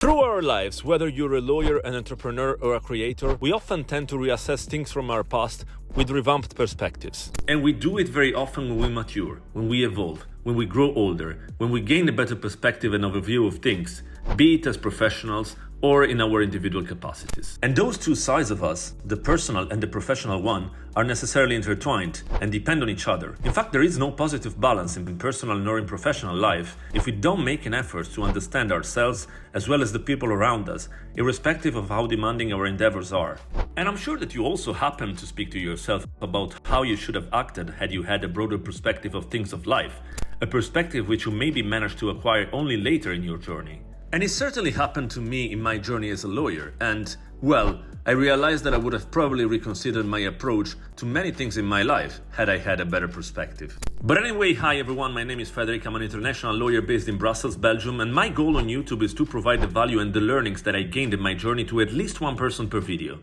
Through our lives, whether you're a lawyer, an entrepreneur, or a creator, we often tend to reassess things from our past with revamped perspectives. And we do it very often when we mature, when we evolve, when we grow older, when we gain a better perspective and overview of things, be it as professionals or in our individual capacities. And those two sides of us, the personal and the professional one, are necessarily intertwined and depend on each other. In fact, there is no positive balance in personal nor in professional life if we don't make an effort to understand ourselves as well as the people around us, irrespective of how demanding our endeavors are. And I'm sure that you also happen to speak to yourself about how you should have acted had you had a broader perspective of things of life, a perspective which you maybe managed to acquire only later in your journey. And it certainly happened to me in my journey as a lawyer, and, well, I realized that I would have probably reconsidered my approach to many things in my life had I had a better perspective. But anyway, hi everyone, my name is Federich, I'm an international lawyer based in Brussels, Belgium, and my goal on YouTube is to provide the value and the learnings that I gained in my journey to at least one person per video.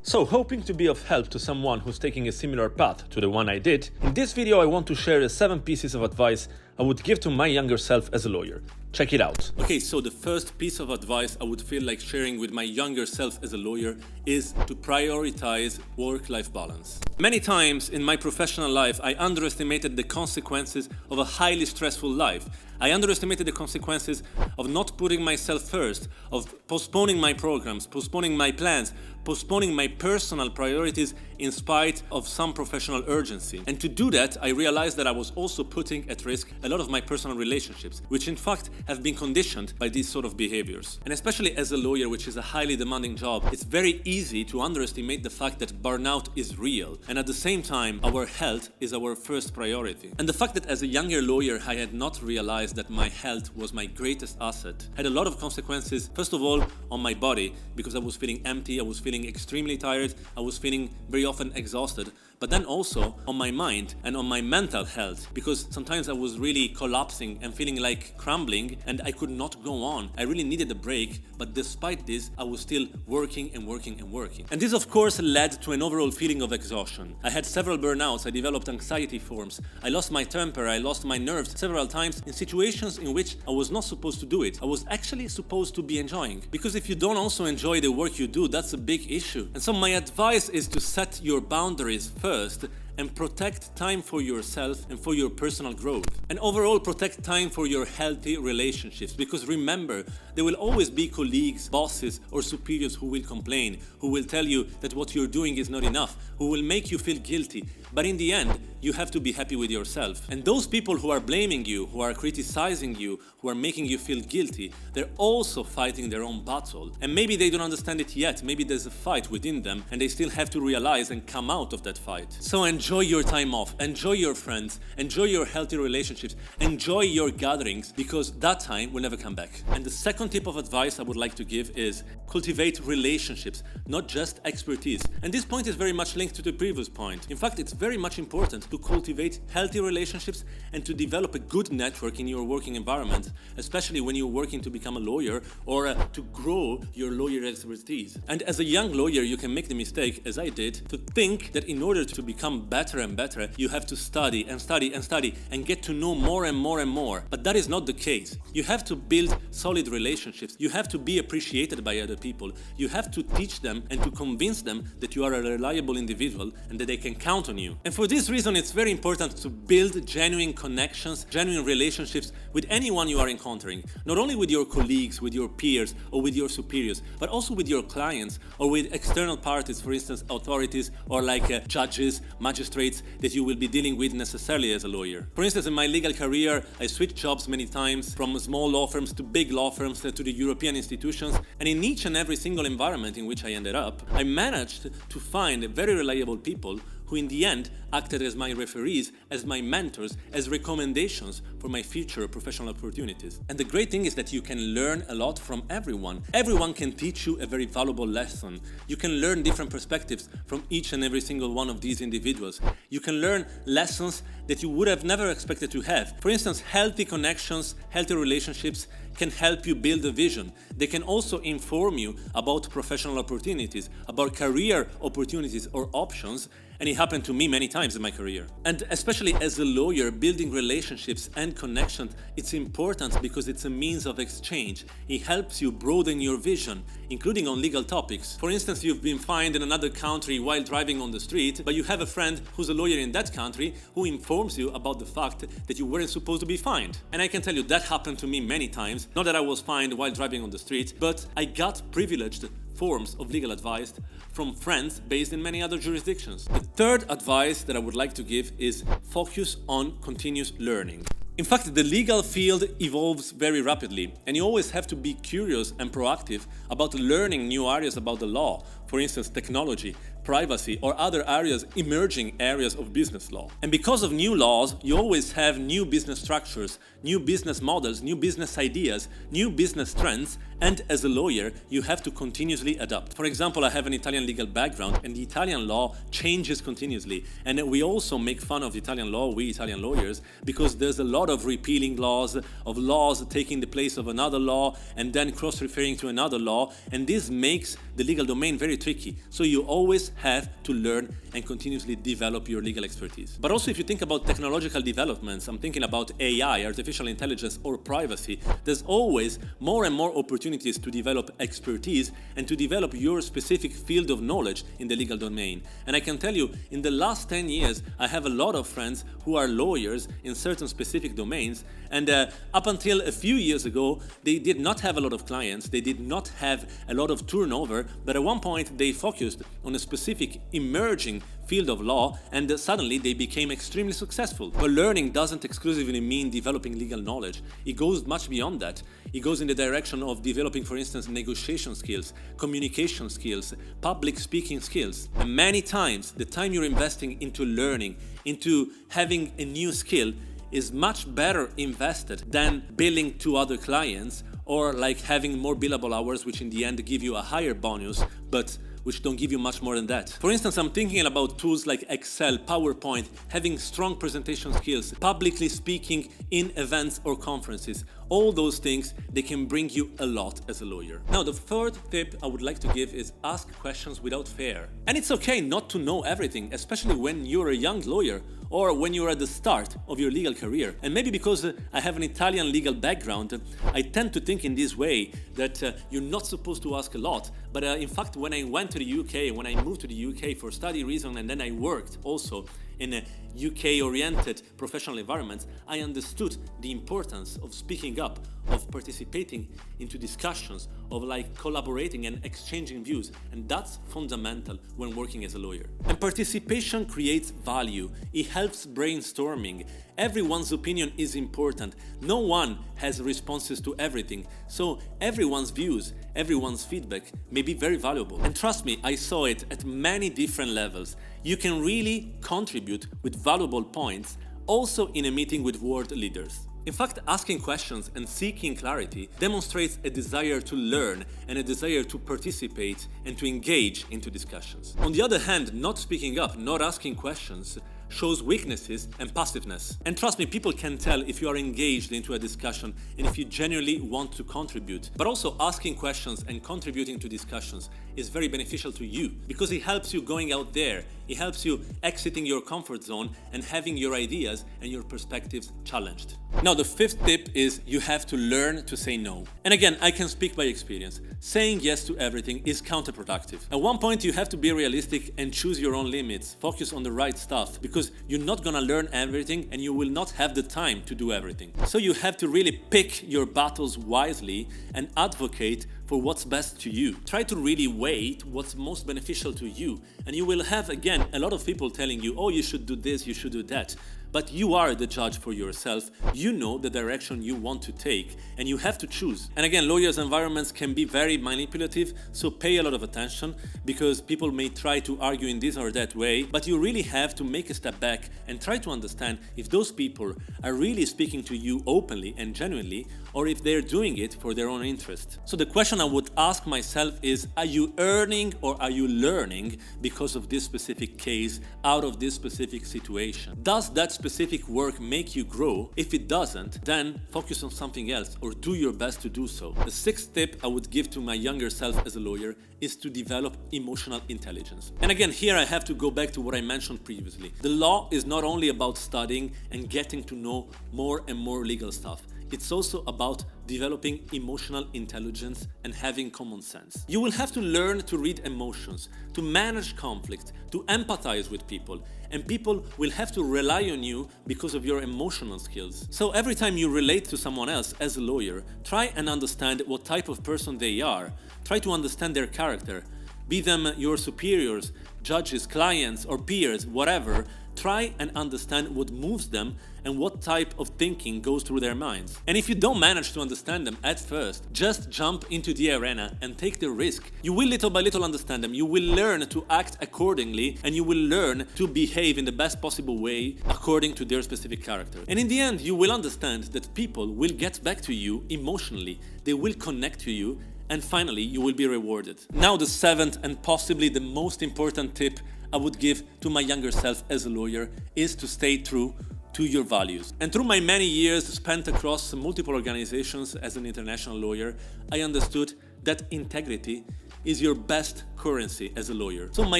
So, hoping to be of help to someone who's taking a similar path to the one I did, in this video I want to share the 7 pieces of advice I would give to my younger self as a lawyer. Check it out. Okay, so the first piece of advice I would feel like sharing with my younger self as a lawyer is to prioritize work-life balance. Many times in my professional life, I underestimated the consequences of a highly stressful life. I underestimated the consequences of not putting myself first, of postponing my programs, postponing my plans, postponing my personal priorities in spite of some professional urgency. And to do that, I realized that I was also putting at risk a lot of my personal relationships, which in fact have been conditioned by these sort of behaviors. And especially as a lawyer, which is a highly demanding job, it's very easy to underestimate the fact that burnout is real. And at the same time, our health is our first priority. And the fact that as a younger lawyer, I had not realized that my health was my greatest asset had a lot of consequences, first of all, on my body, because I was feeling empty, I was feeling extremely tired, I was feeling very often exhausted, but then also on my mind and on my mental health, because sometimes I was really collapsing and feeling like crumbling and I could not go on. I really needed a break, but despite this, I was still working and working and working. And this of course led to an overall feeling of exhaustion. I had several burnouts, I developed anxiety forms, I lost my temper, I lost my nerves several times in situations in which I was not supposed to do it. I was actually supposed to be enjoying. Because if you don't also enjoy the work you do, that's a big issue. And so my advice is to set your boundaries first and protect time for yourself and for your personal growth. And overall, protect time for your healthy relationships. Because remember, there will always be colleagues, bosses, or superiors who will complain, who will tell you that what you're doing is not enough, who will make you feel guilty. But in the end, you have to be happy with yourself. And those people who are blaming you, who are criticizing you, who are making you feel guilty, they're also fighting their own battle. And maybe they don't understand it yet. Maybe there's a fight within them and they still have to realize and come out of that fight. So enjoy your time off, enjoy your friends, enjoy your healthy relationships, enjoy your gatherings, because that time will never come back. And the second tip of advice I would like to give is cultivate relationships, not just expertise. And this point is very much linked to the previous point. In fact, it's very much important to cultivate healthy relationships and to develop a good network in your working environment, especially when you're working to become a lawyer or to grow your lawyer expertise. And as a young lawyer, you can make the mistake, as I did, to think that in order to become better and better, you have to study and study and study and get to know more and more and more. But that is not the case. You have to build solid relationships. You have to be appreciated by other people. You have to teach them and to convince them that you are a reliable individual and that they can count on you. And for this reason, it's very important to build genuine connections, genuine relationships with anyone you are encountering. Not only with your colleagues, with your peers, or with your superiors, but also with your clients or with external parties, for instance, authorities or like judges, magistrates that you will be dealing with necessarily as a lawyer. For instance, in my legal career, I switched jobs many times from small law firms to big law firms to the European institutions, and in each and every single environment in which I ended up, I managed to find very reliable people who in the end acted as my referees, as my mentors, as recommendations for my future professional opportunities. And the great thing is that you can learn a lot from everyone. Everyone can teach you a very valuable lesson. You can learn different perspectives from each and every single one of these individuals. You can learn lessons that you would have never expected to have. For instance, healthy connections, healthy relationships can help you build a vision. They can also inform you about professional opportunities, about career opportunities or options, And it happened to me many times in my career. And especially as a lawyer, building relationships and connections, it's important because it's a means of exchange. It helps you broaden your vision, including on legal topics. For instance, you've been fined in another country while driving on the street, but you have a friend who's a lawyer in that country who informs you about the fact that you weren't supposed to be fined. And I can tell you that happened to me many times. Not that I was fined while driving on the street, but I got privileged forms of legal advice from friends based in many other jurisdictions. The third advice that I would like to give is focus on continuous learning. In fact, the legal field evolves very rapidly, and you always have to be curious and proactive about learning new areas about the law, for instance, technology, privacy, or other areas, emerging areas of business law. And because of new laws, you always have new business structures, new business models, new business ideas, new business trends, and as a lawyer, you have to continuously adapt. For example, I have an Italian legal background, and the Italian law changes continuously. And we also make fun of Italian law, we Italian lawyers, because there's a lot of repealing laws, of laws taking the place of another law, and then cross-referring to another law, and this makes the legal domain very tricky. So you always have to learn and continuously develop your legal expertise. But also if you think about technological developments, I'm thinking about AI, artificial intelligence, or privacy, there's always more and more opportunities to develop expertise and to develop your specific field of knowledge in the legal domain. And I can tell you, in the last 10 years, I have a lot of friends who are lawyers in certain specific domains, and up until a few years ago, they did not have a lot of clients, they did not have a lot of turnover, but at one point they focused on a specific emerging field of law, and suddenly they became extremely successful. But learning doesn't exclusively mean developing legal knowledge. It goes much beyond that. It goes in the direction of developing, for instance, negotiation skills, communication skills, public speaking skills. And many times, the time you're investing into learning, into having a new skill, is much better invested than billing to other clients or like having more billable hours, which in the end give you a higher bonus, but which don't give you much more than that. For instance, I'm thinking about tools like Excel, PowerPoint, having strong presentation skills, publicly speaking in events or conferences. All those things, they can bring you a lot as a lawyer. Now, the third tip I would like to give is ask questions without fear. And it's okay not to know everything, especially when you're a young lawyer or when you're at the start of your legal career. And maybe because I have an Italian legal background, I tend to think in this way that you're not supposed to ask a lot. But in fact, when I went to the UK, when I moved to the UK for study reason, and then I worked also in a UK-oriented professional environment, I understood the importance of speaking up, of participating into discussions, of like collaborating and exchanging views. And that's fundamental when working as a lawyer. And participation creates value. It helps brainstorming. Everyone's opinion is important. No one has responses to everything. So everyone's views, everyone's feedback may be very valuable. And trust me, I saw it at many different levels. You can really contribute with valuable points also in a meeting with world leaders. In fact, asking questions and seeking clarity demonstrates a desire to learn and a desire to participate and to engage into discussions. On the other hand, not speaking up, not asking questions, shows weaknesses and passiveness. And trust me, people can tell if you are engaged into a discussion and if you genuinely want to contribute. But also asking questions and contributing to discussions is very beneficial to you because it helps you going out there. It helps you exiting your comfort zone and having your ideas and your perspectives challenged. Now, the fifth tip is you have to learn to say no. And again, I can speak by experience. Saying yes to everything is counterproductive. At one point, you have to be realistic and choose your own limits. Focus on the right stuff because you're not gonna learn everything and you will not have the time to do everything. So you have to really pick your battles wisely and advocate for what's best to you. Try to really weigh what's most beneficial to you. And you will have, again, a lot of people telling you, oh, you should do this, you should do that. But you are the judge for yourself. You know the direction you want to take, and you have to choose. And again, lawyers' environments can be very manipulative, so pay a lot of attention because people may try to argue in this or that way, but you really have to make a step back and try to understand if those people are really speaking to you openly and genuinely, or if they're doing it for their own interest. So the question I would ask myself is, are you earning or are you learning because of this specific case, out of this specific situation? Does that specific work make you grow? If it doesn't, then focus on something else or do your best to do so. The sixth tip I would give to my younger self as a lawyer is to develop emotional intelligence. And again, here I have to go back to what I mentioned previously. The law is not only about studying and getting to know more and more legal stuff. It's also about developing emotional intelligence and having common sense. You will have to learn to read emotions, to manage conflict, to empathize with people, and people will have to rely on you because of your emotional skills. So every time you relate to someone else as a lawyer, try and understand what type of person they are. Try to understand their character. Be them your superiors, judges, clients, or peers, whatever. Try and understand what moves them and what type of thinking goes through their minds. And if you don't manage to understand them at first, just jump into the arena and take the risk. You will little by little understand them, you will learn to act accordingly, and you will learn to behave in the best possible way according to their specific character. And in the end, you will understand that people will get back to you emotionally, they will connect to you, and finally, you will be rewarded. Now the seventh and possibly the most important tip I would give to my younger self as a lawyer is to stay true to your values. And through my many years spent across multiple organizations as an international lawyer, I understood that integrity is your best currency as a lawyer. So my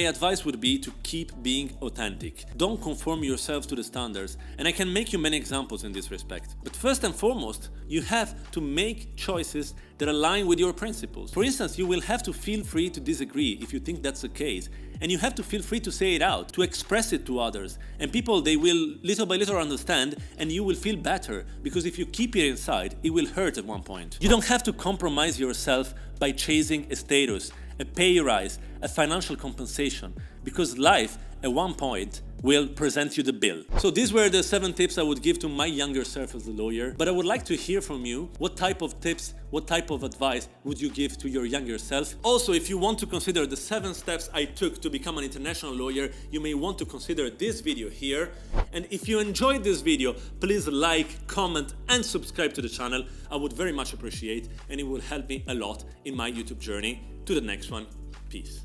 advice would be to keep being authentic. Don't conform yourself to the standards, and I can make you many examples in this respect. But first and foremost, you have to make choices that align with your principles. For instance, you will have to feel free to disagree if you think that's the case, and you have to feel free to say it out, to express it to others, and people, they will little by little understand, and you will feel better, because if you keep it inside, it will hurt at one point. You don't have to compromise yourself by chasing a status, a pay rise, a financial compensation, because life at one point will present you the bill. So these were the 7 tips I would give to my younger self as a lawyer, but I would like to hear from you. What type of tips, what type of advice would you give to your younger self? Also, if you want to consider the 7 steps I took to become an international lawyer, you may want to consider this video here. And if you enjoyed this video, please like, comment, and subscribe to the channel. I would very much appreciate, and it will help me a lot in my YouTube journey. To the next one. Peace.